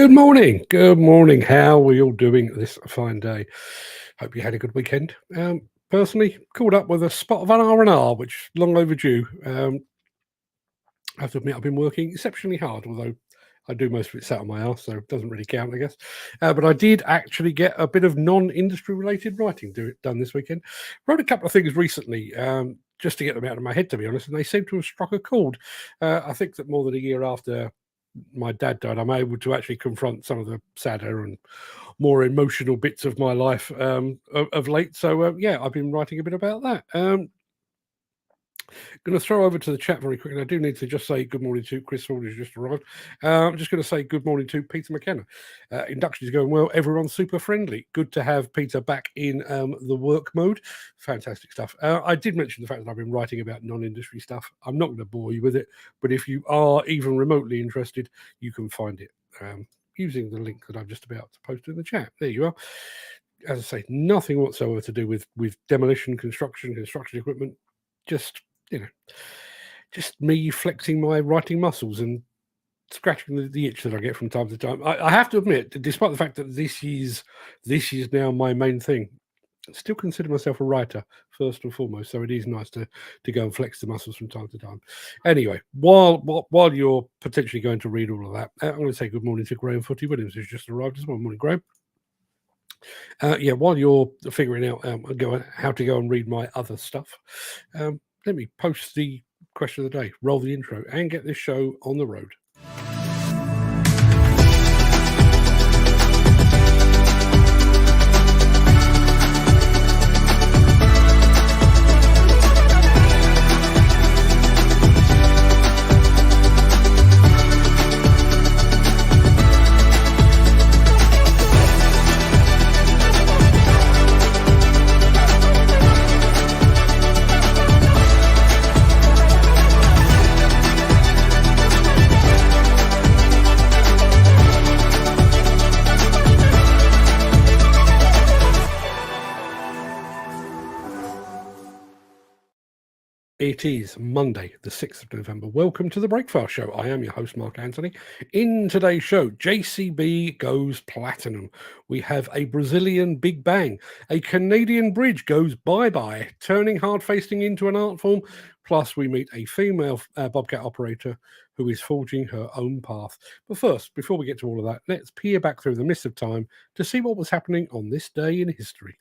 Good morning. Good morning. How are we all doing this fine day? Hope you had a good weekend. Personally, caught up with a spot of an R&R, which long overdue. I have to admit, I've been working exceptionally hard, although I do most of it sat on my ass, so it doesn't really count, I guess. But I did actually get a bit of non-industry related writing done this weekend. Wrote a couple of things recently, just to get them out of my head, to be honest, and they seem to have struck a chord. I think that more than a year after my dad died, I'm able to actually confront some of the sadder and more emotional bits of my life of late. So yeah, I've been writing a bit about that. Going to throw over to the chat very quickly. I do need to just say good morning to Chris Ford, who's just arrived. I'm just going to say good morning to Peter McKenna. Induction is going well. Everyone's super friendly. Good to have Peter back in the work mode. Fantastic stuff. I did mention the fact that I've been writing about non-industry stuff. I'm not going to bore you with it, but if you are even remotely interested, you can find it using the link that I'm just about to post in the chat. There you are. As I say, nothing whatsoever to do with demolition, construction equipment. Just me flexing my writing muscles and scratching the itch that I get from time to time. I have to admit, despite the fact that this is now my main thing, I still consider myself a writer first and foremost. So it is nice to go and flex the muscles from time to time. Anyway, while you're potentially going to read all of that, I'm going to say good morning to Graham Footy Williams, who's just arrived as well. Morning, Graham. Yeah, while you're figuring out how to go and read my other stuff, let me post the question of the day, roll the intro, and get this show on the road. It is Monday, the 6th of November. Welcome to the Breakfast Show. I am your host, Mark Anthony. In today's show, JCB goes platinum. We have a Brazilian Big Bang. A Canadian bridge goes bye-bye, turning hard-facing into an art form. Plus, we meet a female Bobcat operator who is forging her own path. But first, before we get to all of that, let's peer back through the mist of time to see what was happening on this day in history.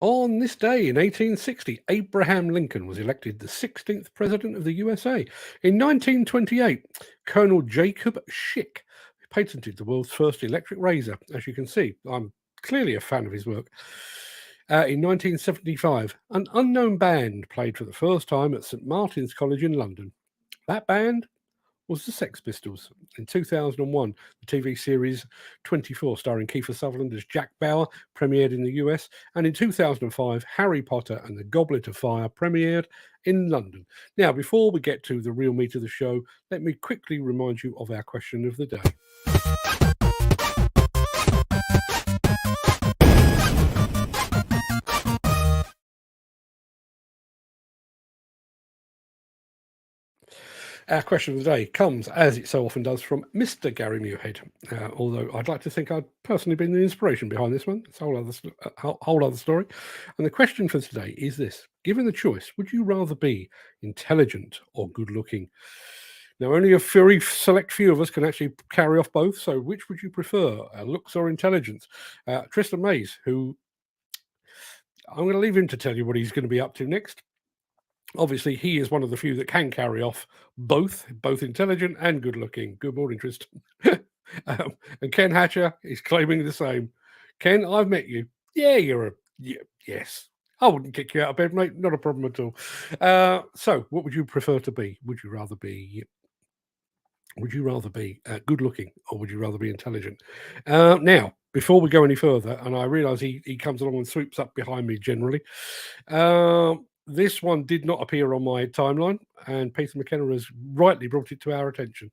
On this day in 1860, Abraham Lincoln was elected the 16th President of the USA. In 1928, Colonel Jacob Schick patented the world's first electric razor. As you can see, I'm clearly a fan of his work. In 1975, an unknown band played for the first time at St Martin's College in London. That band was the Sex Pistols. In 2001, the TV series 24, starring Kiefer Sutherland as Jack Bauer, premiered in the US. And in 2005, Harry Potter and the Goblet of Fire premiered in London. Now, before we get to the real meat of the show, let me quickly remind you of our question of the day. Our question of the day comes, as it so often does, from Mr. Gary Muirhead. Although I'd like to think I'd personally been the inspiration behind this one. It's a whole other story. And the question for today is this. Given the choice, would you rather be intelligent or good-looking? Now, only a very select few of us can actually carry off both. So which would you prefer, looks or intelligence? Tristan Mays, who I'm going to leave him to tell you what he's going to be up to next. Obviously, he is one of the few that can carry off both intelligent and good-looking. Good morning, Tristan. And Ken Hatcher is claiming the same. Ken, I've met you. Yeah, yes. I wouldn't kick you out of bed, mate. Not a problem at all. So, what would you prefer to be? Would you rather be good-looking, or would you rather be intelligent? Now, before we go any further, and I realise he comes along and swoops up behind me generally. This one did not appear on my timeline, and Peter McKenna has rightly brought it to our attention.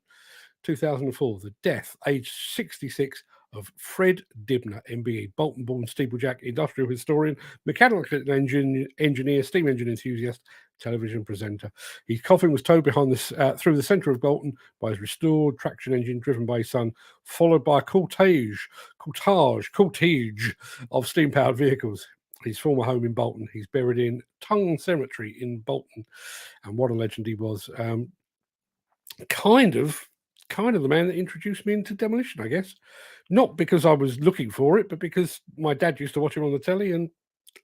2004, the death, aged 66, of Fred Dibner, MBE, Bolton-born steeplejack, industrial historian, mechanical engineer, steam engine enthusiast, television presenter. His coffin was towed behind this through the centre of Bolton by his restored traction engine driven by his son, followed by a cortege of steam-powered vehicles. His former home in Bolton. He's buried in Tongue Cemetery in Bolton, and what a legend he was. Kind of the man that introduced me into Demolition, I guess. Not because I was looking for it, but because my dad used to watch him on the telly, and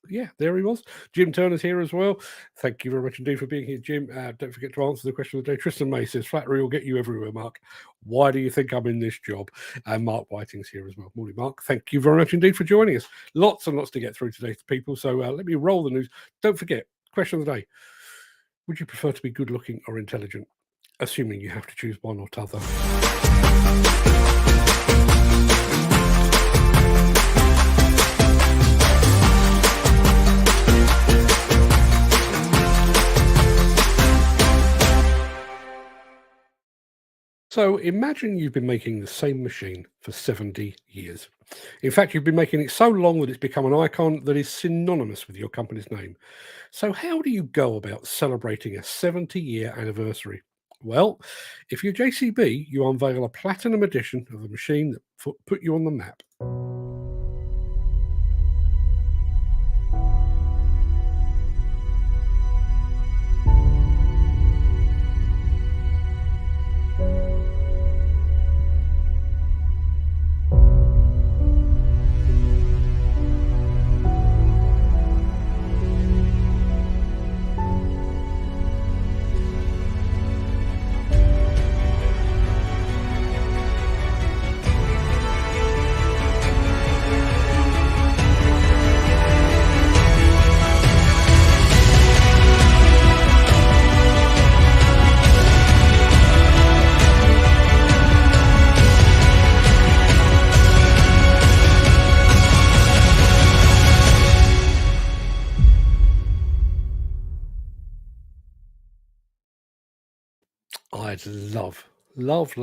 yeah, there he was. Jim Turner's here as well. Thank you very much indeed for being here, Jim. Don't forget to answer the question of the day. Tristan May says, flattery will get you everywhere, Mark. Why do you think I'm in this job? And Mark Whiting's here as well. Morning, Mark. Thank you very much indeed for joining us. Lots and lots to get through today, people. So let me roll the news. Don't forget, question of the day. Would you prefer to be good looking or intelligent? Assuming you have to choose one or t'other. So imagine you've been making the same machine for 70 years. In fact, you've been making it so long that it's become an icon that is synonymous with your company's name. So how do you go about celebrating a 70-year anniversary? Well, if you're JCB, you unveil a platinum edition of the machine that put you on the map.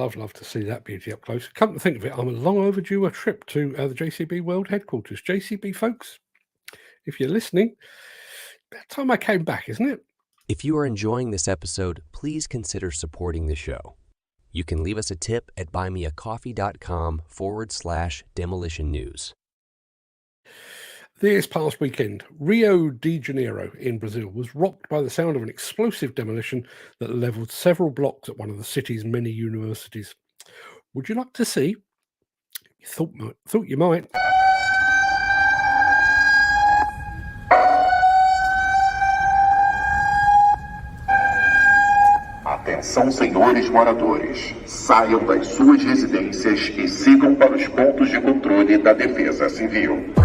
I'd love to see that beauty up close. Come to think of it, I'm long overdue a trip to the JCB World Headquarters. JCB folks, if you're listening, about time I came back, isn't it? If you are enjoying this episode, please consider supporting the show. You can leave us a tip at buymeacoffee.com/demolition news. This past weekend, Rio de Janeiro in Brazil was rocked by the sound of an explosive demolition that leveled several blocks at one of the city's many universities. Would you like to see? You thought you might. Atenção, senhores moradores. Saiam das suas residências e sigam para os pontos de controle da Defesa Civil.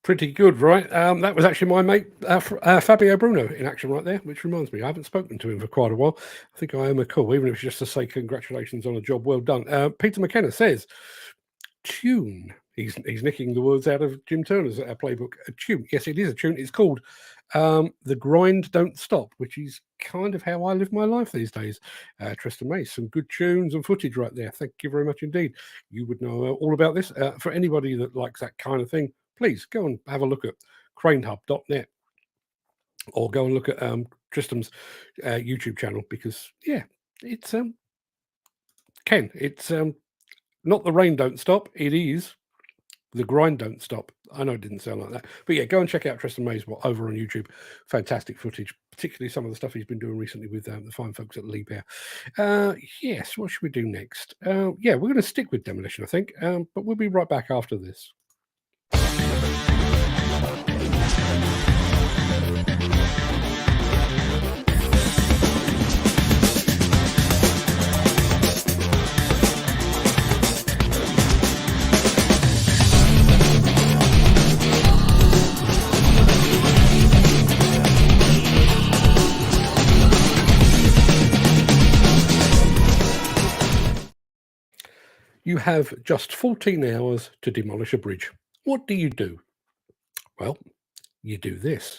Pretty good, right? That was actually my mate Fabio Bruno in action right there, which reminds me, I haven't spoken to him for quite a while. I think I owe him a call, even if it's just to say congratulations on a job well done. Peter McKenna says, tune. He's nicking the words out of Jim Turner's playbook. A tune. Yes, it is a tune. It's called The Grind Don't Stop, which is kind of how I live my life these days. Tristan Mace, some good tunes and footage right there. Thank you very much indeed. You would know all about this. For anybody that likes that kind of thing, please go and have a look at cranehub.net, or go and look at Tristram's YouTube channel, because it's Ken, it's not the rain don't stop, it is the grind don't stop. I know it didn't sound like that, but yeah, go and check out Tristan Mayswell over on YouTube. Fantastic footage, particularly some of the stuff he's been doing recently with the fine folks at Leap Air. Yes, what should we do next? We're going to stick with Demolition, I think, but we'll be right back after this. You have just 14 hours to demolish a bridge. What do? Well, you do this.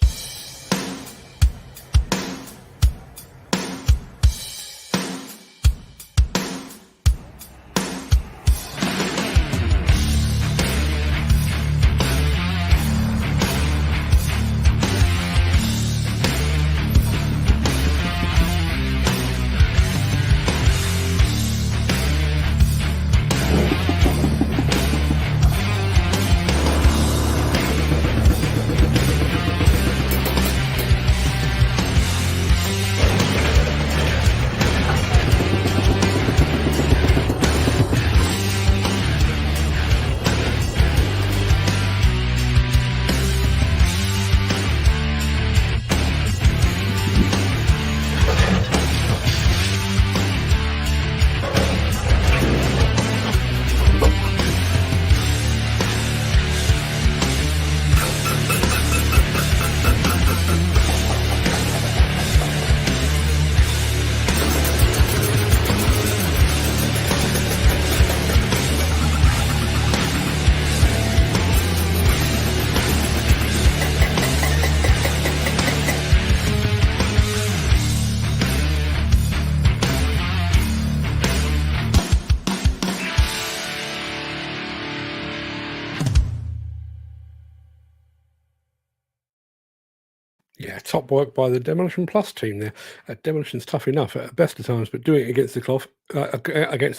Yeah, top work by the Demolition Plus team there. Demolition's tough enough at best of times, but doing it against the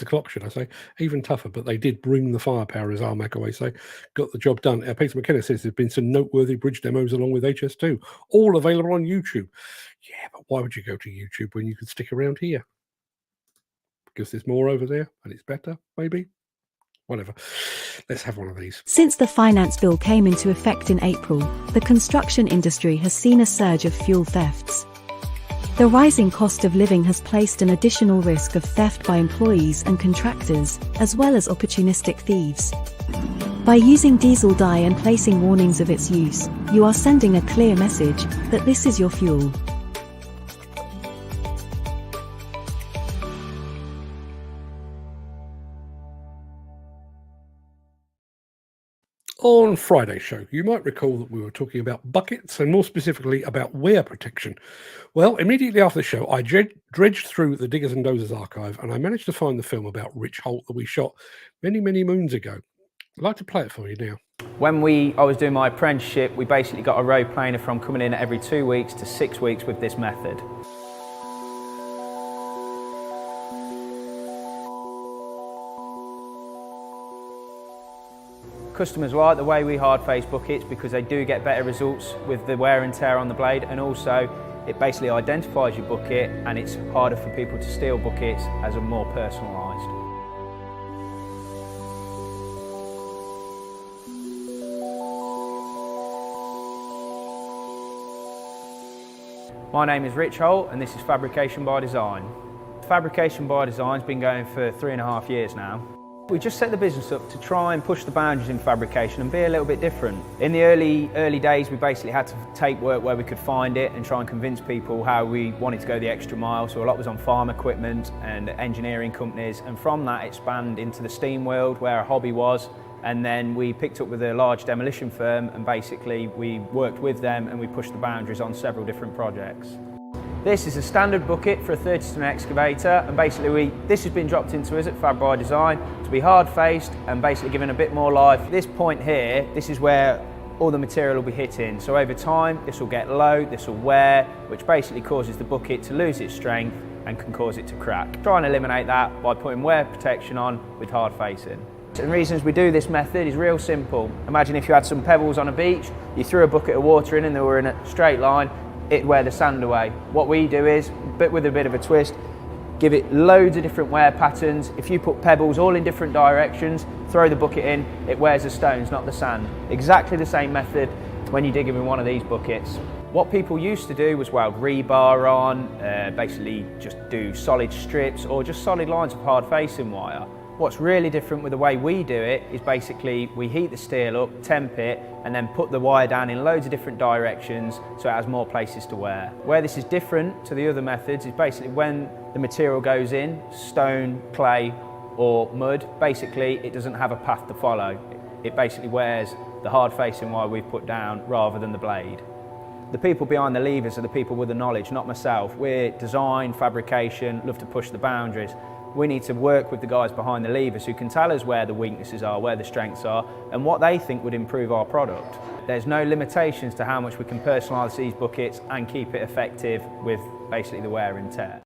clock, should I say, even tougher. But they did bring the firepower, as Armac always say, got the job done. Peter McKenna says there's been some noteworthy bridge demos along with HS2, all available on YouTube. Yeah, but why would you go to YouTube when you could stick around here? Because there's more over there and it's better, maybe? Whatever. Let's have one of these. Since the finance bill came into effect in April, the construction industry has seen a surge of fuel thefts. The rising cost of living has placed an additional risk of theft by employees and contractors, as well as opportunistic thieves. By using diesel dye and placing warnings of its use, you are sending a clear message that this is your fuel. On Friday's show, you might recall that we were talking about buckets and more specifically about wear protection. Well, immediately after the show, I dredged through the Diggers and Dozers archive and I managed to find the film about Rich Holt that we shot many, many moons ago. I'd like to play it for you now. When I was doing my apprenticeship, we basically got a road planer from coming in every 2 weeks to 6 weeks with this method. Customers like the way we hard face buckets because they do get better results with the wear and tear on the blade, and also it basically identifies your bucket and it's harder for people to steal buckets as a more personalised. My name is Rich Holt and this is Fabrication by Design. Fabrication by Design's been going for 3.5 years now. We just set the business up to try and push the boundaries in fabrication and be a little bit different. In the early days, we basically had to take work where we could find it and try and convince people how we wanted to go the extra mile. So a lot was on farm equipment and engineering companies, and from that expand into the steam world where our hobby was. And then we picked up with a large demolition firm and basically we worked with them and we pushed the boundaries on several different projects. This is a standard bucket for a 30-ton excavator, and basically this has been dropped into us at Fab by Design to be hard-faced and basically given a bit more life. This point here, this is where all the material will be hitting. So over time, this will get low, this will wear, which basically causes the bucket to lose its strength and can cause it to crack. Try and eliminate that by putting wear protection on with hard facing. The reasons we do this method is real simple. Imagine if you had some pebbles on a beach, you threw a bucket of water in and they were in a straight line, it'd wear the sand away. What we do is, but with a bit of a twist, give it loads of different wear patterns. If you put pebbles all in different directions, throw the bucket in, it wears the stones, not the sand. Exactly the same method when you dig them in one of these buckets. What people used to do was weld rebar on, basically just do solid strips or just solid lines of hard facing wire. What's really different with the way we do it is basically we heat the steel up, temp it, and then put the wire down in loads of different directions so it has more places to wear. Where this is different to the other methods is basically when the material goes in, stone, clay or mud, basically it doesn't have a path to follow. It basically wears the hard facing wire we've put down rather than the blade. The people behind the levers are the people with the knowledge, not myself. We're design, fabrication, love to push the boundaries. We need to work with the guys behind the levers who can tell us where the weaknesses are, where the strengths are, and what they think would improve our product. There's no limitations to how much we can personalise these buckets and keep it effective with basically the wear and tear.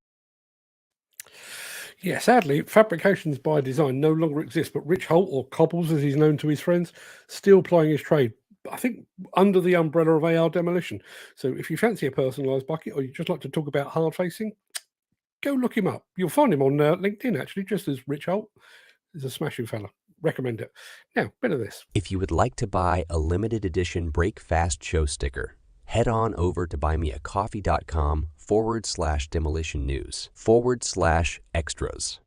Yeah, sadly, Fabrications by Design no longer exists, but Rich Holt, or Cobbles as he's known to his friends, still plying his trade, I think under the umbrella of AR Demolition. So if you fancy a personalised bucket or you just like to talk about hard facing, go look him up. You'll find him on LinkedIn, actually, just as Rich Holt. He's a smashing fella. Recommend it. Now, bit of this. If you would like to buy a limited edition Break Fast show sticker, head on over to buymeacoffee.com/demolition news/extras.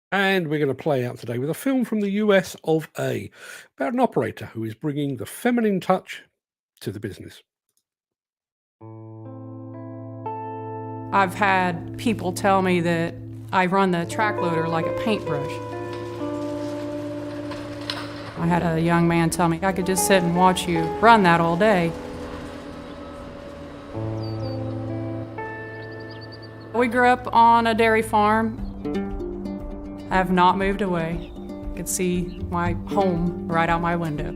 And we're going to play out today with a film from the US of A about an operator who is bringing the feminine touch to the business. I've had people tell me that I run the track loader like a paintbrush. I had a young man tell me I could just sit and watch you run that all day. We grew up on a dairy farm. I have not moved away. I could see my home right out my window.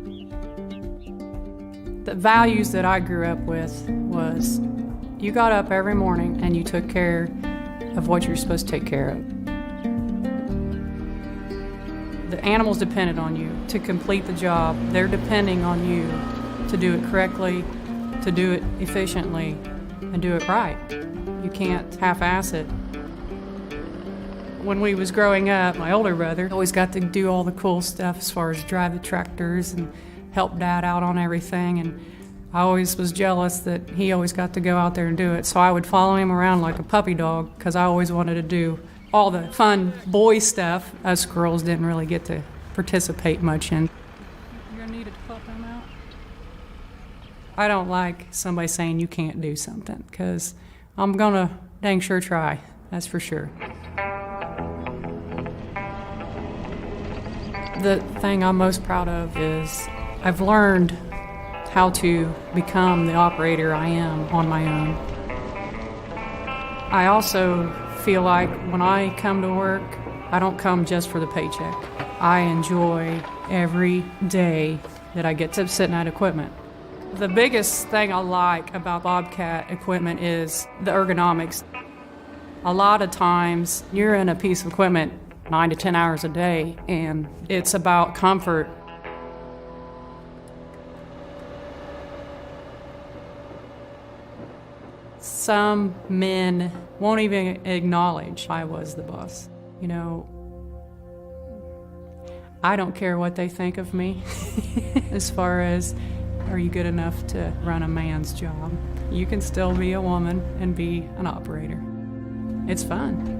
The values that I grew up with was you got up every morning and you took care of what you're supposed to take care of. The animals depended on you to complete the job. They're depending on you to do it correctly, to do it efficiently, and do it right. You can't half-ass it. When we was growing up, my older brother always got to do all the cool stuff as far as drive the tractors and help Dad out on everything, and I always was jealous that he always got to go out there and do it, so I would follow him around like a puppy dog because I always wanted to do all the fun boy stuff us girls didn't really get to participate much in. You're gonna need to pop him out? I don't like somebody saying you can't do something because I'm gonna dang sure try, that's for sure. The thing I'm most proud of is I've learned how to become the operator I am on my own. I also feel like when I come to work, I don't come just for the paycheck. I enjoy every day that I get to sit in that equipment. The biggest thing I like about Bobcat equipment is the ergonomics. A lot of times you're in a piece of equipment 9 to 10 hours a day, and it's about comfort. Some men won't even acknowledge I was the boss. You know, I don't care what they think of me as far as, are you good enough to run a man's job? You can still be a woman and be an operator. It's fun.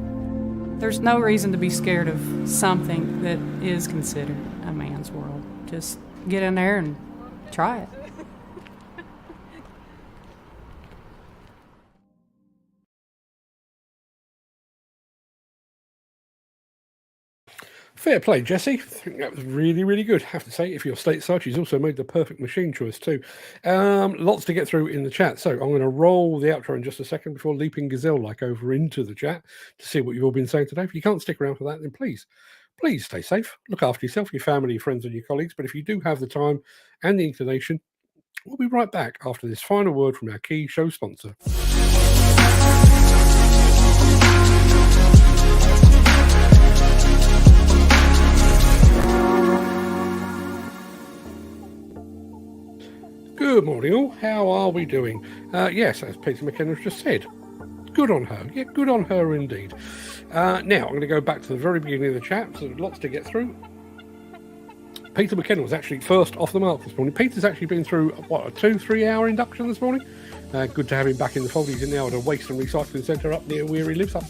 There's no reason to be scared of something that is considered a man's world. Just get in there and try it. Fair play, Jesse. I think that was really, really good. I have to say, if you're stateside, she's also made the perfect machine choice too. Lots to get through in the chat. So I'm going to roll the outro in just a second before leaping gazelle-like over into the chat to see what you've all been saying today. If you can't stick around for that, then please stay safe. Look after yourself, your family, your friends, and your colleagues. But if you do have the time and the inclination, We'll be right back after this final word from our key show sponsor. Good morning all, how are we doing? Yes, as Peter McKenna's just said, good on her. Yeah, good on her indeed. Now, I'm going to go back to the very beginning of the chat, so there's lots to get through. Peter McKenna was actually first off the mark this morning. Peter's actually been through, a 2-3 hour induction this morning. Good to have him back in the fold. He's now at a waste and recycling centre up near where he lives, up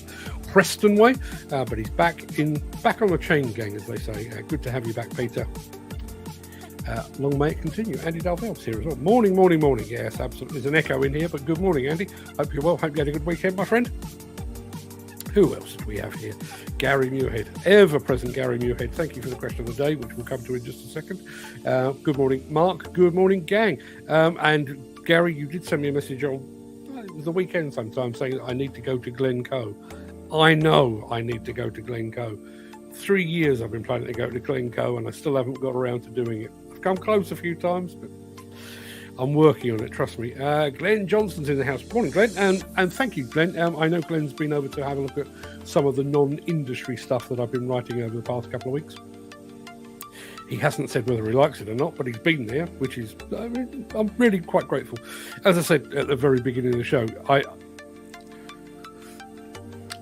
Preston way. But he's back on the chain gang, as they say. Good to have you back, Peter. Long may it continue. Andy Dalvell's here as well. Morning. Yes, absolutely. There's an echo in here, but good morning, Andy. Hope you're well. Hope you had a good weekend, my friend. Who else do we have here? Gary Muirhead, ever-present Gary Muirhead. Thank you for the question of the day, which we'll come to in just a second. Good morning, Mark. Good morning, gang. And Gary, you did send me a message on it was the weekend sometime saying that I need to go to Glencoe. I know I need to go to Glencoe. 3 years I've been planning to go to Glencoe, and I still haven't got around to doing it. I've come close a few times, but I'm working on it, trust me. Glenn Johnson's in the house. Morning, Glenn. And thank you, Glenn. I know Glenn's been over to have a look at some of the non-industry stuff that I've been writing over the past couple of weeks. He hasn't said whether he likes it or not, but he's been there, which is, I'm really quite grateful. As I said at the very beginning of the show,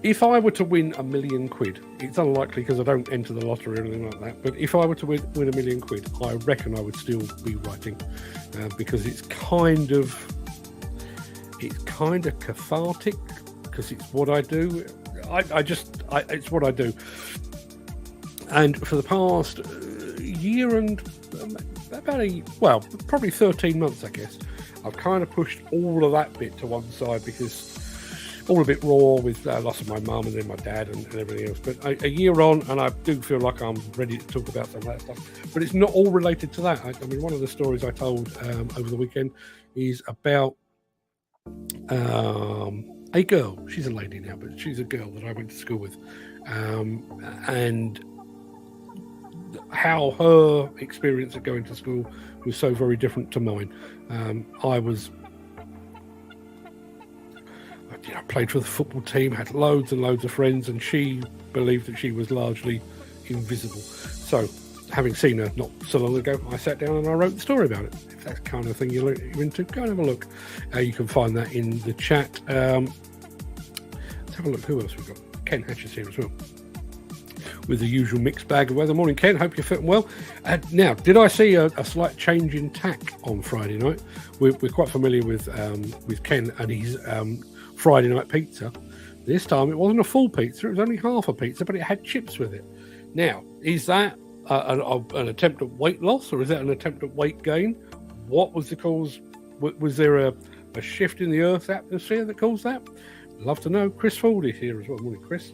if I were to win £1 million, it's unlikely because I don't enter the lottery or anything like that, but if I were to win £1 million, I reckon I would still be writing, because it's kind of cathartic, because it's what I do. It's what I do. And for the past year and probably 13 months, I guess, I've kind of pushed all of that bit to one side because all a bit raw with loss of my mum and then my dad and everything else. But a year on, and I do feel like I'm ready to talk about some of that stuff. But it's not all related to that. I mean, one of the stories I told over the weekend is about a girl. She's a lady now, but she's a girl that I went to school with. And how her experience of going to school was so very different to mine. I played for the football team, had loads and loads of friends, and she believed that she was largely invisible. So, having seen her not so long ago, I sat down and I wrote the story about it. If that's the kind of thing you're into, go and have a look. You can find that in the chat. Let's have a look. Who else we've got? Ken Hatcher's here as well, with the usual mixed bag of weather. Morning, Ken. Hope you're fitting well. Now, did I see a slight change in tack on Friday night? We're quite familiar with Ken and his Friday night pizza. This time it wasn't a full pizza, it was only half a pizza, but it had chips with it. Now, is that an attempt at weight loss, or is that an attempt at weight gain? What was the cause? Was there a shift in the Earth's atmosphere that caused that? Love to know. Chris Ford is here as well. Morning, Chris.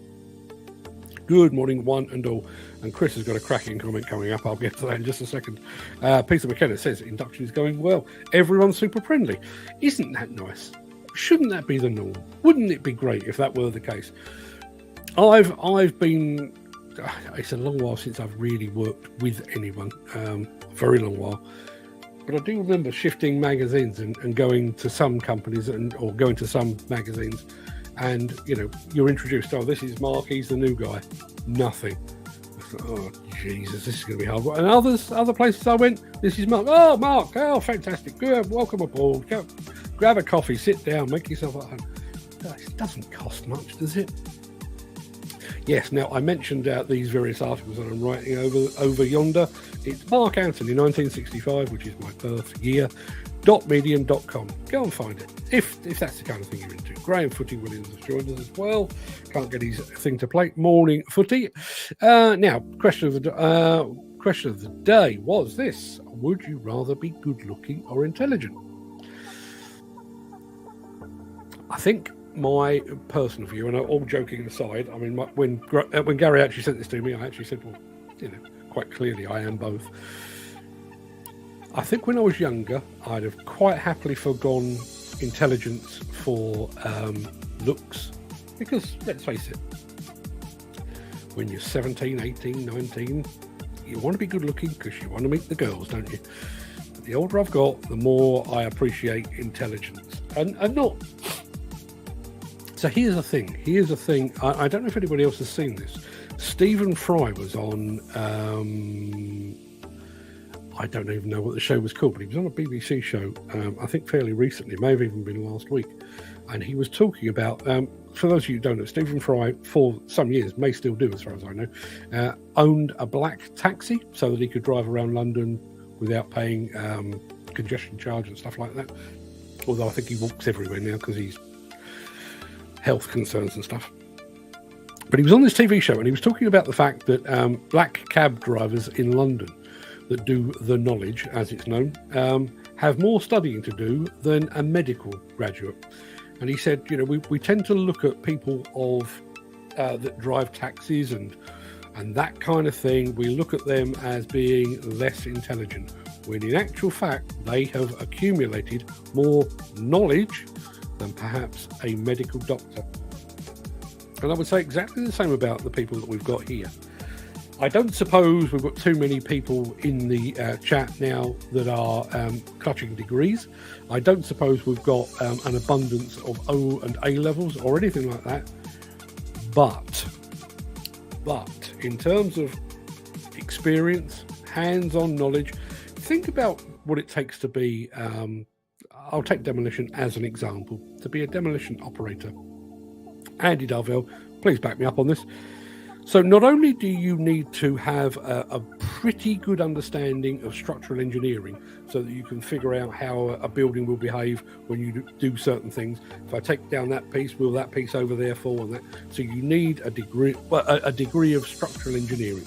Good morning, one and all. And Chris has got a cracking comment coming up. I'll get to that in just a second. Peter McKenna says induction is going well. Everyone's super friendly. Isn't that nice? Shouldn't that be the norm? Wouldn't it be great if that were the case? I've been... It's a long while since I've really worked with anyone. Very long while. But I do remember shifting magazines and going to some companies or going to some magazines, and you're introduced. Oh, this is Mark. He's the new guy. Nothing. I thought, oh Jesus, this is going to be hard. And other places I went. This is Mark. Oh, Mark. Oh, fantastic. Good. Welcome aboard. Go, grab a coffee. Sit down. Make yourself at home. It doesn't cost much, does it? Yes, now I mentioned these various articles that I'm writing over yonder. It's Mark Anthony, 1965, which is my birth year, .medium.com. Go and find it, if that's the kind of thing you're into. Graham Footy Williams has joined us as well. Can't get his thing to play. Morning, Footy. Now, question of the day was this. Would you rather be good-looking or intelligent? I think my personal view, and all joking aside, I mean, when Gary actually sent this to me, I actually said, well, quite clearly I am both. I think when I was younger, I'd have quite happily forgone intelligence for looks, because let's face it, when you're 17, 18, 19, you want to be good looking because you want to meet the girls, don't you? The older I've got, the more I appreciate intelligence. And not... So here's the thing. I don't know if anybody else has seen this. Stephen Fry was on... I don't even know what the show was called, but he was on a BBC show, I think fairly recently. It may have even been last week. And he was talking about... for those of you who don't know, Stephen Fry, for some years, may still do as far as I know, owned a black taxi so that he could drive around London without paying congestion charge and stuff like that. Although I think he walks everywhere now because he's health concerns and stuff. But he was on this TV show and he was talking about the fact that black cab drivers in London that do the knowledge, as it's known, have more studying to do than a medical graduate. And he said, you know, we tend to look at people that drive taxis and that kind of thing. We look at them as being less intelligent, when in actual fact, they have accumulated more knowledge than perhaps a medical doctor. And I would say exactly the same about the people that we've got here. I don't suppose we've got too many people in the chat now that are clutching degrees. I don't suppose we've got an abundance of O and A levels or anything like that. But in terms of experience, hands-on knowledge, think about what it takes to be, I'll take demolition as an example, to be a demolition operator. Andy Darvell, please back me up on this. So not only do you need to have a pretty good understanding of structural engineering so that you can figure out how a building will behave when you do certain things. If I take down that piece, will that piece over there fall and that? So you need a degree of structural engineering.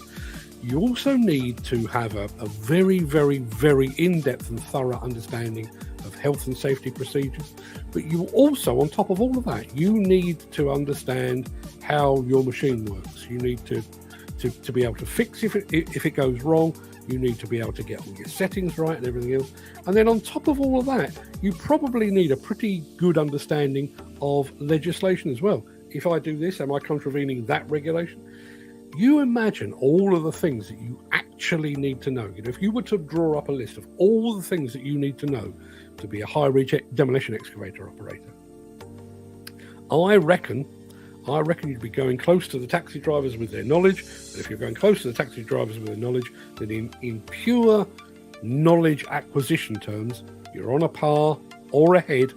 You also need to have a very, very, very in-depth and thorough understanding of health and safety procedures. But you also, on top of all of that, you need to understand how your machine works. You need to be able to fix if it goes wrong. You need to be able to get all your settings right and everything else. And then on top of all of that, you probably need a pretty good understanding of legislation as well. If I do this, am I contravening that regulation? You imagine all of the things that you actually need to know. You know, if you were to draw up a list of all the things that you need to know to be a high-reach demolition excavator operator, I reckon you'd be going close to the taxi drivers with their knowledge. And if you're going close to the taxi drivers with their knowledge, then in pure knowledge acquisition terms, you're on a par or ahead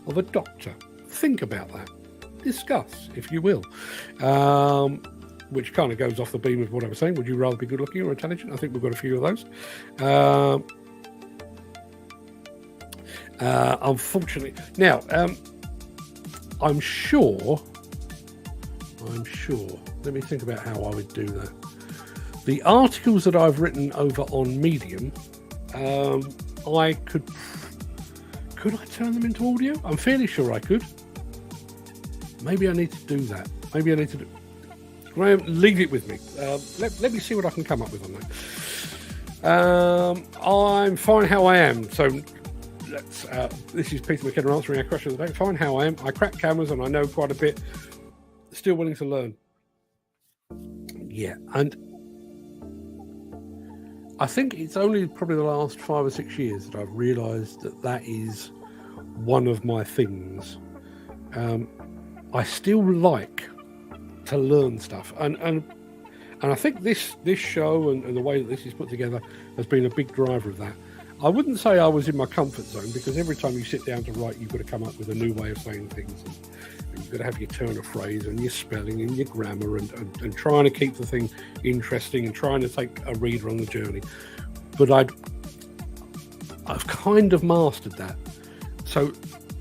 of a doctor. Think about that. Discuss, if you will. Which kind of goes off the beam of what I was saying. Would you rather be good looking or intelligent? I think we've got a few of those. Unfortunately. Now, I'm sure, let me think about how I would do that. The articles that I've written over on Medium, I could I turn them into audio? I'm fairly sure I could. Maybe I need to do that. Graham, leave it with me. Let me see what I can come up with on that. I'm fine how I am. So this is Peter McKenna answering our question of the day. Fine how I am. I crack cameras and I know quite a bit. Still willing to learn. Yeah, and I think it's only probably the last 5 or 6 years that I've realised that is one of my things. I still like to learn stuff, and I think this show and the way that this is put together has been a big driver of that. I wouldn't say I was in my comfort zone, because every time you sit down to write, you've got to come up with a new way of saying things, and you've got to have your turn of phrase and your spelling and your grammar and trying to keep the thing interesting and trying to take a reader on the journey. But I've kind of mastered that. So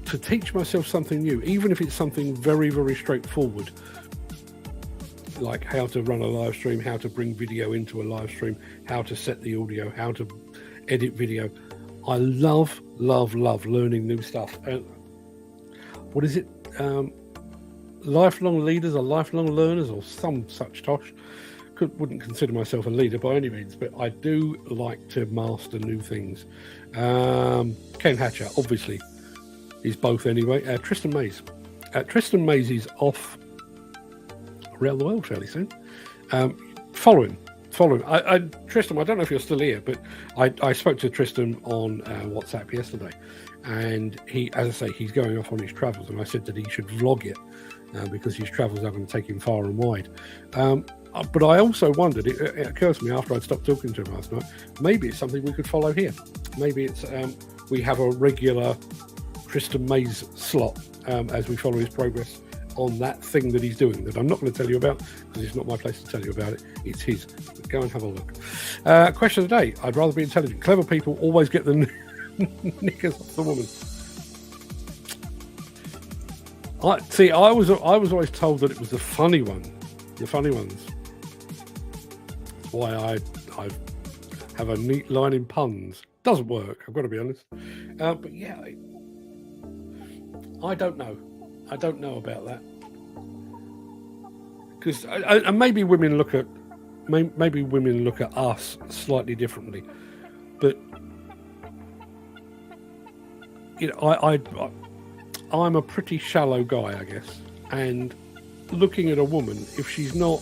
to teach myself something new, even if it's something very, very straightforward, like how to run a live stream, how to bring video into a live stream, how to set the audio, how to edit video. I love learning new stuff. What is it? Lifelong leaders or lifelong learners or some such tosh. Wouldn't consider myself a leader by any means, but I do like to master new things. Ken Hatcher, obviously, is both anyway. Tristan Mays. Tristan Mays is off around the world fairly soon. Follow him. following. Tristan, I don't know if you're still here, but I spoke to Tristan on WhatsApp yesterday, and he, as I say, he's going off on his travels, and I said that he should vlog it because his travels are going to take him far and wide. But I also wondered, it occurs to me after I'd stopped talking to him last night, maybe it's something we could follow here. Maybe it's we have a regular Tristan Mays slot as we follow his progress on that thing that he's doing that I'm not going to tell you about because it's not my place to tell you about it. It's his. But go and have a look. Question of the day. I'd rather be intelligent. Clever people always get the knickers off the woman. I was always told that it was the funny ones. That's why I have a neat line in puns. Doesn't work, I've got to be honest. But yeah, I don't know. I don't know about that. Because and maybe women look at us slightly differently. But you know, I'm a pretty shallow guy, I guess. And looking at a woman, if she's not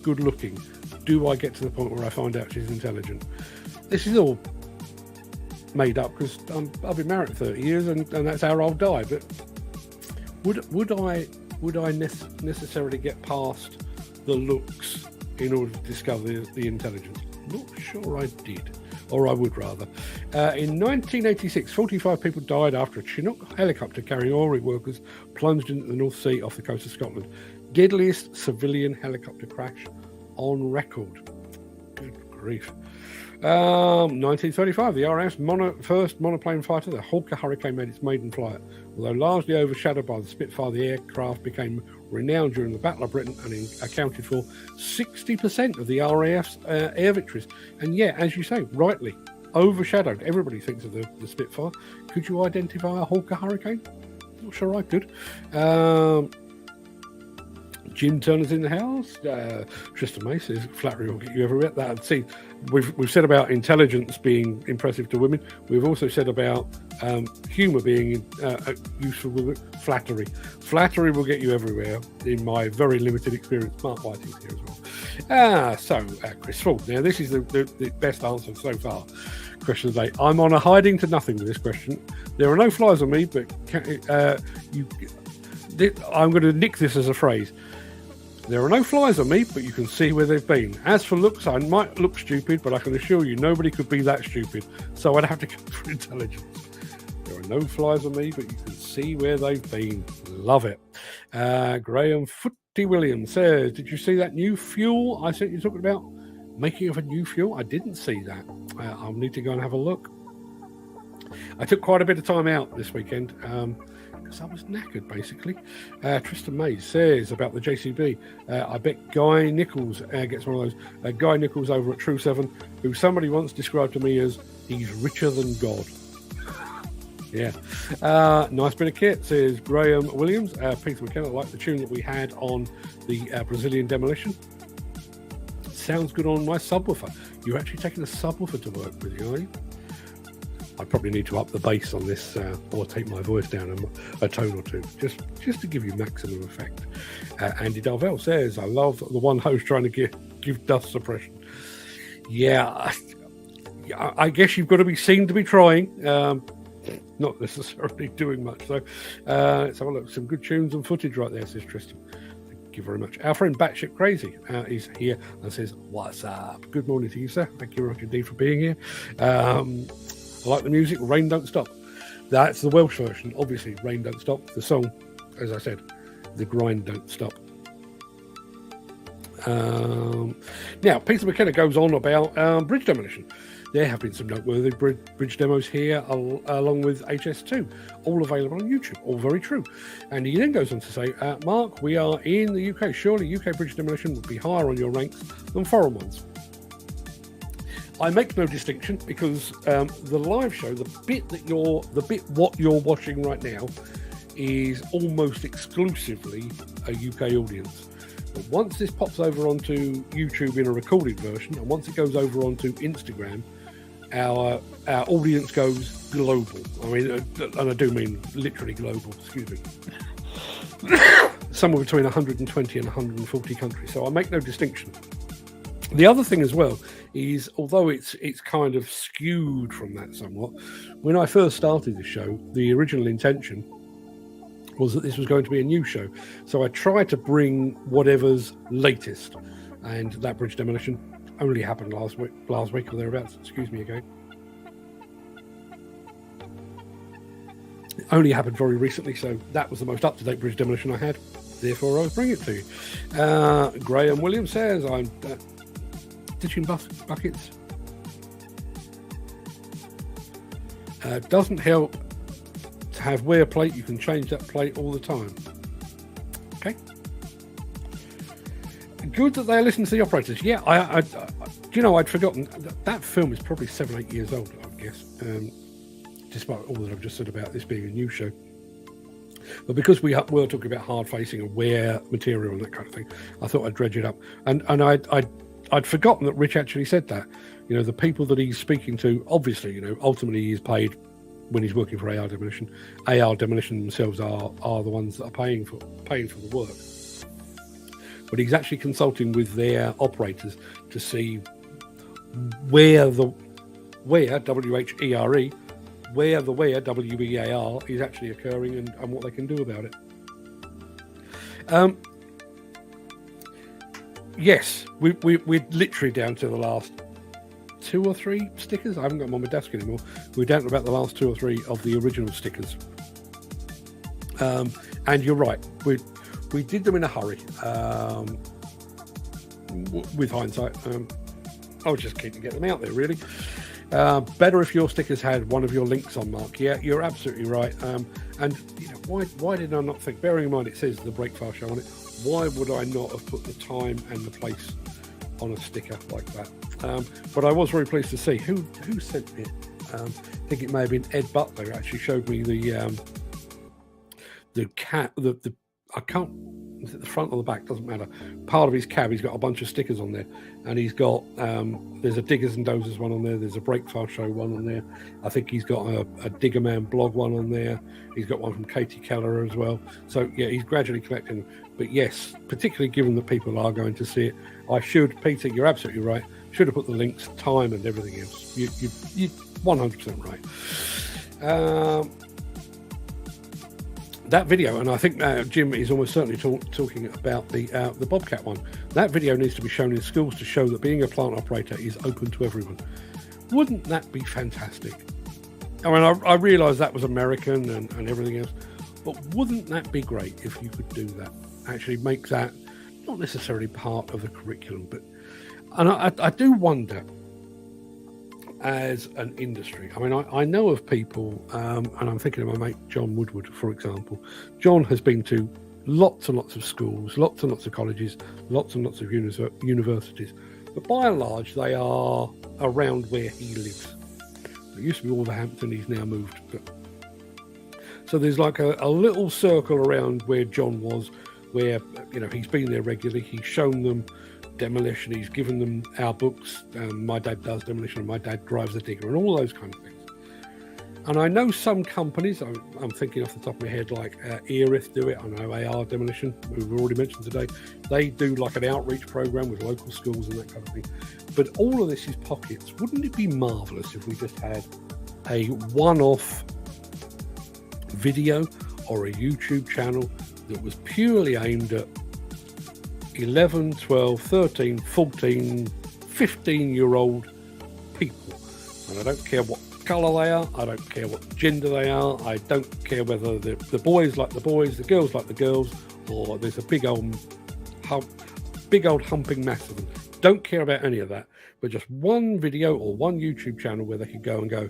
good looking, do I get to the point where I find out she's intelligent? This is all made up because I've been married 30 years and that's how I'll die. But would I necessarily get past the looks in order to discover the intelligence? Not sure I did, or I would rather. In 1986, 45 people died after a Chinook helicopter carrying oil rig workers plunged into the North Sea off the coast of Scotland. Deadliest civilian helicopter crash on record. Good grief. 1935, the RAF's first monoplane fighter, the Hawker Hurricane, made its maiden flight. Although largely overshadowed by the Spitfire, the aircraft became renowned during the Battle of Britain and accounted for 60% of the RAF's air victories. And yeah, as you say, rightly, overshadowed. Everybody thinks of the Spitfire. Could you identify a Hawker Hurricane? Not sure I could. Jim Turner's in the house. Tristan Mays says flattery will get you everywhere. See, we've said about intelligence being impressive to women. We've also said about humour being useful with flattery. Flattery will get you everywhere. In my very limited experience, Mark Whiting's here as well. Chris Ford. Now this is the best answer so far. Question of the day. I'm on a hiding to nothing with this question. There are no flies on me, but I'm going to nick this as a phrase. There are no flies on me, but you can see where they've been. As for looks, I might look stupid, but I can assure you nobody could be that stupid. So I'd have to go for intelligence. There are no flies on me, but you can see where they've been. Love it. Graham Footy Williams says, did you see that new fuel I sent you talking about? Making of a new fuel? I didn't see that. I'll need to go and have a look. I took quite a bit of time out this weekend. Because I was knackered, basically. Tristan Mays says about the JCB, I bet Guy Nichols gets one of those. Guy Nichols over at True 7, who somebody once described to me as he's richer than God. Yeah. Nice bit of kit, says Graham Williams. Peter McKenna, like the tune that we had on the Brazilian Demolition. Sounds good on my subwoofer. You're actually taking a subwoofer to work with you, are you? I probably need to up the bass on this or take my voice down a tone or two, just to give you maximum effect. Andy Darvell says, I love the one host trying to give dust suppression. Yeah, I guess you've got to be seen to be trying, not necessarily doing much. So let's have a look. Some good tunes and footage right there, says Tristan. Thank you very much. Our friend Batshit Crazy is here and says, what's up? Good morning to you, sir. Thank you very much indeed for being here. I like the music, Rain Don't Stop. That's the Welsh version, obviously, Rain Don't Stop. The song, as I said, the grind don't stop. Now, Peter McKenna goes on about bridge demolition. There have been some noteworthy bridge demos here, along with HS2, all available on YouTube, all very true. And he then goes on to say, Mark, we are in the UK. Surely UK bridge demolition would be higher on your ranks than foreign ones. I make no distinction because the live show, the bit what you're watching right now, is almost exclusively a UK audience. But once this pops over onto YouTube in a recorded version, and once it goes over onto Instagram, our audience goes global. I mean, and I do mean literally global. Excuse me. Somewhere between 120 and 140 countries. So I make no distinction. The other thing as well is, although it's kind of skewed from that somewhat, when I first started the show, the original intention was that this was going to be a new show. So I tried to bring whatever's latest, and that bridge demolition only happened last week or thereabouts. Excuse me again. It only happened very recently, so that was the most up-to-date bridge demolition I had. Therefore, I was bringing it to you. Graham Williams says, I'm ditching buckets. Doesn't help to have wear plate. You can change that plate all the time. Okay. Good that they listen to the operators. Yeah, I'd forgotten. That film is probably 7-8 years old, I guess. Despite all that I've just said about this being a new show. But because we were talking about hard facing and wear material and that kind of thing, I thought I'd dredge it up. And I'd forgotten that Rich actually said that. You know, the people that he's speaking to, obviously, you know, ultimately he's paid when he's working for AR Demolition. AR Demolition themselves are the ones that are paying for the work. But he's actually consulting with their operators to see where W-H-E-R-E, where the wear, W-E-A-R, is actually occurring and what they can do about it. Yes, we're literally down to the last 2 or 3 stickers. I haven't got them on my desk anymore. We're down to about the last 2 or 3 of the original stickers. And you're right, we did them in a hurry. With hindsight, I was just keen to get them out there, really. Better if your stickers had one of your links on, Mark. Yeah, you're absolutely right. And you know, why did I not think? Bearing in mind it says the Break File Show on it, why would I not have put the time and the place on a sticker like that? But I was very pleased to see who sent me it. I think it may have been Ed Butler. Actually showed me the cat. I can't. Is it the front or the back? Doesn't matter. Part of his cab, he's got a bunch of stickers on there, and he's got there's a Diggers and Dozers one on there. There's a Break File Show one on there. I think he's got a Digger Man blog one on there. He's got one from Katie Keller as well. So yeah, he's gradually collecting. But yes, particularly given that people are going to see it, I should, Peter, you're absolutely right. Should have put the links, time, and everything else. You're 100% right. That video, and I think Jim is almost certainly talking about the Bobcat one. That video needs to be shown in schools to show that being a plant operator is open to everyone. Wouldn't that be fantastic? I mean, I realise that was American and everything else, but wouldn't that be great if you could do that? Actually make that not necessarily part of the curriculum, but and I do wonder, as an industry, I mean, I know of people, and I'm thinking of my mate John Woodward, for example. John has been to lots and lots of schools, lots and lots of colleges, lots and lots of universities, but by and large, they are around where he lives. It used to be Wolverhampton, he's now moved. So there's like a little circle around where John was, where, you know, he's been there regularly, he's shown them Demolition, he's given them our books. My dad does Demolition and my dad drives a digger and all those kind of things. And I know some companies, I'm thinking off the top of my head, like Erith do it. I know AR Demolition, who we've already mentioned today. They do like an outreach program with local schools and that kind of thing. But all of this is pockets. Wouldn't it be marvellous if we just had a one-off video or a YouTube channel that was purely aimed at 11, 12, 13, 14, 15-year-old people. And I don't care what colour they are, I don't care what gender they are, I don't care whether the boys like the boys, the girls like the girls, or there's a big old humping mass of them. Don't care about any of that, but just one video or one YouTube channel where they could go and go,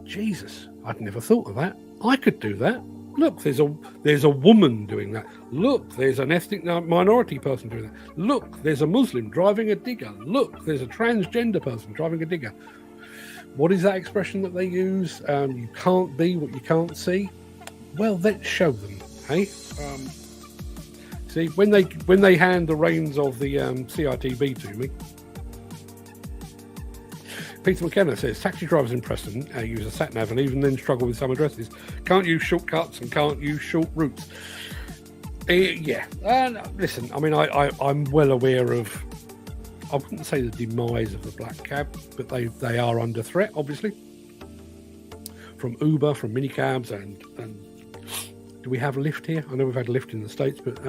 Jesus, I'd never thought of that. I could do that. Look, there's a woman doing that. Look, there's an ethnic minority person doing that. Look, there's a Muslim driving a digger. Look, there's a transgender person driving a digger. What is that expression that they use? You can't be what you can't see. Well, let's show them, hey? See, when they hand the reins of the CITB to me, Peter McKenna says, taxi drivers in Preston use a sat-nav and even then struggle with some addresses. Can't use shortcuts and can't use short routes. Yeah, and listen, I mean, I'm well aware of I wouldn't say the demise of the black cab, but they are under threat, obviously, from Uber, from minicabs, and do we have a lift here? I know we've had a lift in the States, but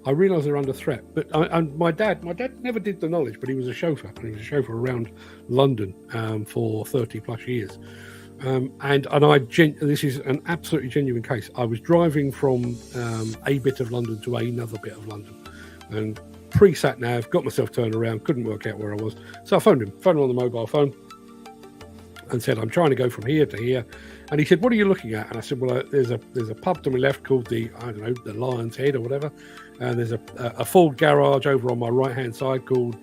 I realise they're under threat. But and my dad never did the knowledge, but he was a chauffeur, and he was a chauffeur around London for 30 plus years. This is an absolutely genuine case. I was driving from a bit of London to another bit of London, and pre-sat nav, got myself turned around, couldn't work out where I was. So I phoned him on the mobile phone and said, I'm trying to go from here to here. And he said, what are you looking at? And I said, well, there's a pub to my left called the Lion's Head or whatever. And there's a Ford garage over on my right-hand side called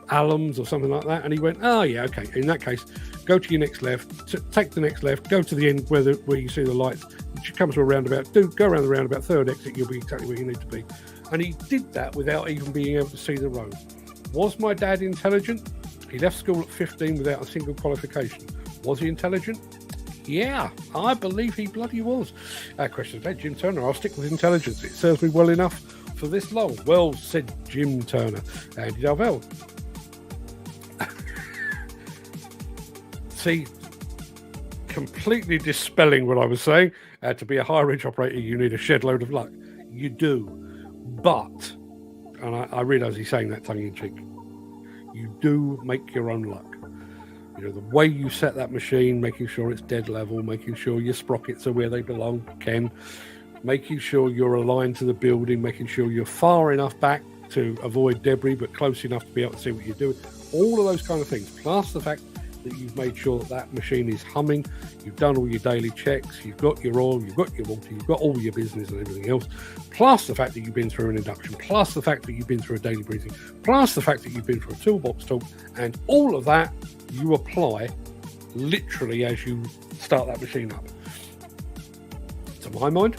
Allums or something like that. And he went, oh, yeah, okay. In that case, go to your next left, take the next left, go to the end where you see the lights. You come to a roundabout, go around the roundabout, third exit, you'll be exactly where you need to be. And he did that without even being able to see the road. Was my dad intelligent? He left school at 15 without a single qualification. Was he intelligent? Yeah, I believe he bloody was. Question today, Jim Turner. I'll stick with intelligence. It serves me well enough for this long. Well said, Jim Turner. Andy Darvell. See, completely dispelling what I was saying. To be a high-reach operator, you need a shed load of luck. You do. But, and I realise he's saying that tongue-in-cheek, you do make your own luck. You know, the way you set that machine, making sure it's dead level, making sure your sprockets are where they belong, making sure you're aligned to the building, making sure you're far enough back to avoid debris, but close enough to be able to see what you're doing. All of those kind of things, plus the fact that you've made sure that machine is humming, you've done all your daily checks, you've got your oil, you've got your water, you've got all your business and everything else, plus the fact that you've been through an induction, plus the fact that you've been through a daily briefing, plus the fact that you've been through a toolbox talk, and all of that you apply literally as you start that machine up. To my mind,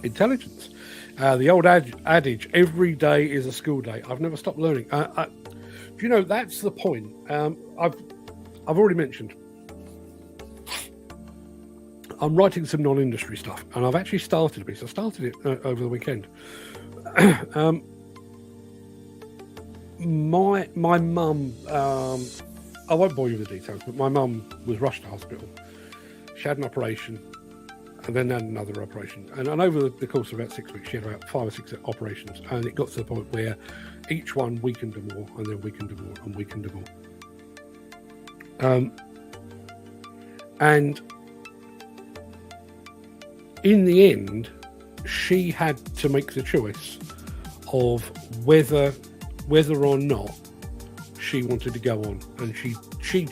intelligence. The old adage, every day is a school day. I've never stopped learning. You know, that's the point. I've already mentioned I'm writing some non-industry stuff, and I've actually started a piece. I started it over the weekend. My mum, I won't bore you with the details, but my mum was rushed to hospital. She had an operation, and then had another operation. And over the course of about 6 weeks, she had about 5 or 6 operations, and it got to the point where each one weakened her more, and then weakened her more, and weakened her more. And in the end, she had to make the choice of whether or not she wanted to go on, and she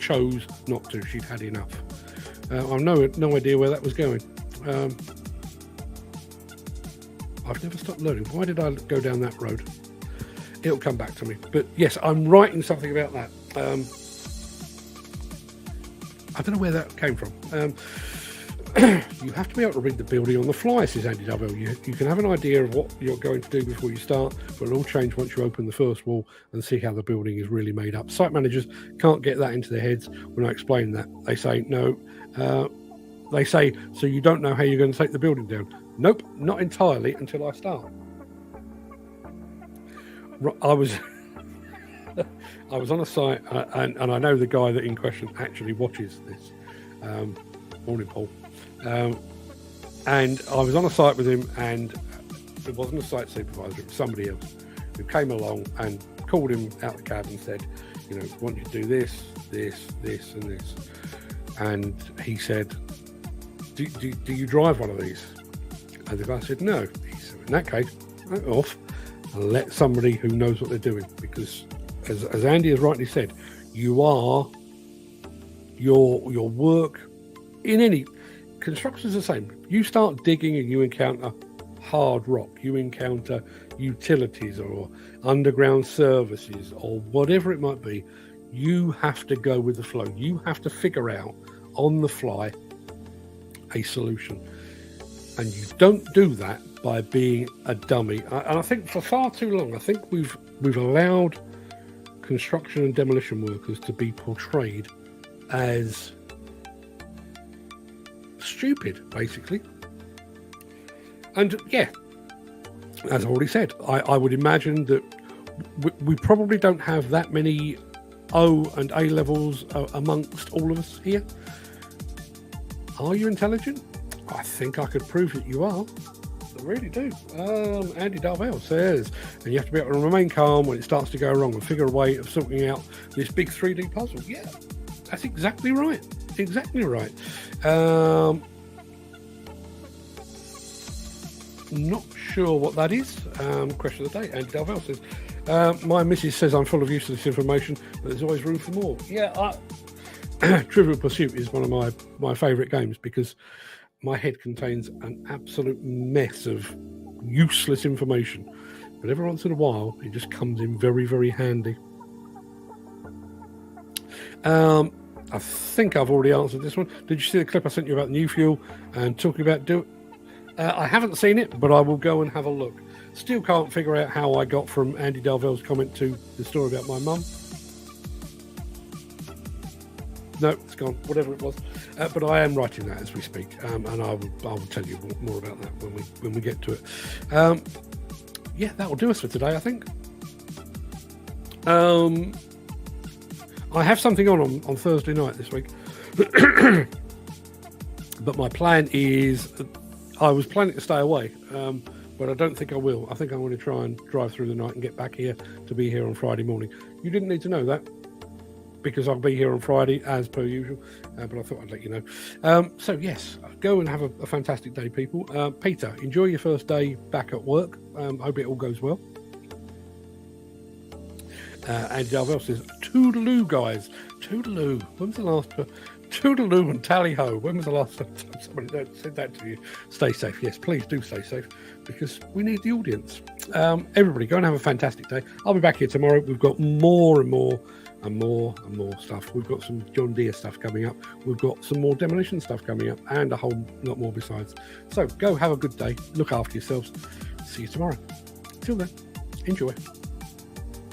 chose not to. She'd had enough. I've no idea where that was going. I've never stopped learning. Why did I go down that road? It'll come back to me. But yes, I'm writing something about that. I don't know where that came from. You have to be able to read the building on the fly, says Andy W. You can have an idea of what you're going to do before you start, but it'll all change once you open the first wall and see how the building is really made up. Site managers can't get that into their heads when I explain that. They say, no. They say, so you don't know how you're going to take the building down? Nope, not entirely until I start. I was on a site, and I know the guy that in question actually watches this. Morning, Paul. And I was on a site with him, and it wasn't a site supervisor, it was somebody else who came along and called him out the cab and said, you know, I want you to do this, and this. And he said, do you drive one of these? And the guy said, no. He said, in that case, right off and let somebody who knows what they're doing, because as Andy has rightly said, you are your work in any construction is the same. You start digging and you encounter hard rock, you encounter utilities or underground services or whatever it might be. You have to go with the flow. You have to figure out on the fly a solution, and you don't do that by being a dummy. And I think for far too long, I think we've allowed construction and demolition workers to be portrayed as stupid, basically. And yeah, as I already said, I would imagine that we probably don't have that many O and A levels amongst all of us here. Are you intelligent? I think I could prove that you are. I really do. Andy Darvell says, and you have to be able to remain calm when it starts to go wrong and figure a way of sorting out this big 3D puzzle. Yeah, that's exactly right. Exactly right. Not sure what that is. Question of the day. Andy Darvell says, my missus says I'm full of useless information, but there's always room for more. Yeah, Trivial Pursuit is one of my favourite games because my head contains an absolute mess of useless information. But every once in a while, it just comes in very, very handy. I think I've already answered this one. Did you see the clip I sent you about new fuel and talking about I haven't seen it, but I will go and have a look. Still can't figure out how I got from Andy Darvell's comment to the story about my mum. No, it's gone. Whatever it was, but I am writing that as we speak, and I will tell you more about that when we get to it. Yeah, that will do us for today, I think. I have something on Thursday night this week, but my plan is. I was planning to stay away, but I don't think I will. I think I'm going to try and drive through the night and get back here to be here on Friday morning. You didn't need to know that because I'll be here on Friday as per usual, but I thought I'd let you know. So yes, go and have a fantastic day, people. Peter, enjoy your first day back at work. Hope it all goes well. Andy Darvell says, toodaloo, guys. Toodaloo. When's the last... Toodaloo and tally-ho. When was the last time somebody said that to you? Stay safe. Yes, please do stay safe because we need the audience. Everybody, go and have a fantastic day. I'll be back here tomorrow. We've got more and more stuff. We've got some John Deere stuff coming up. We've got some more Demolition stuff coming up and a whole lot more besides. So go have a good day. Look after yourselves. See you tomorrow. Till then, enjoy.